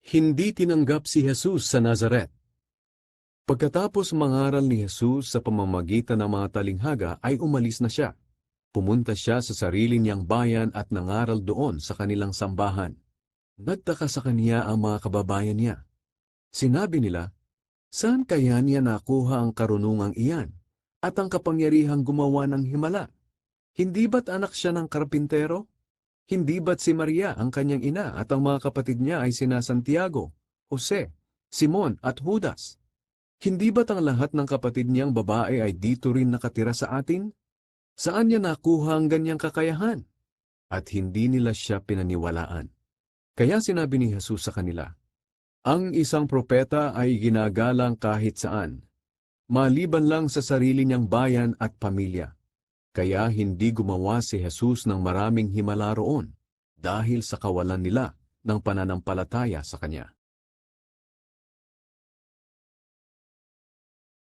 Hindi tinanggap si Jesus sa Nazaret. Pagkatapos mangaral ni Jesus sa pamamagitan ng mga talinghaga ay umalis na siya. Pumunta siya sa sarili niyang bayan at nangaral doon sa kanilang sambahan. Nagtaka sa kaniya ang mga kababayan niya. Sinabi nila, "Saan kaya niya nakuha ang karunungang iyan at ang kapangyarihang gumawa ng himala? Hindi ba't anak siya ng karpintero? Hindi ba't si Maria ang kanyang ina at ang mga kapatid niya ay sina Santiago, Jose, Simon at Judas? Hindi ba't ang lahat ng kapatid niyang babae ay dito rin nakatira sa atin? Saan niya nakuha ang ganyang kakayahan?" At hindi nila siya pinaniwalaan. Kaya sinabi ni Jesus sa kanila, "Ang isang propeta ay ginagalang kahit saan, maliban lang sa sarili niyang bayan at pamilya." Kaya hindi gumawa si Jesus ng maraming himala roon dahil sa kawalan nila ng pananampalataya sa Kanya.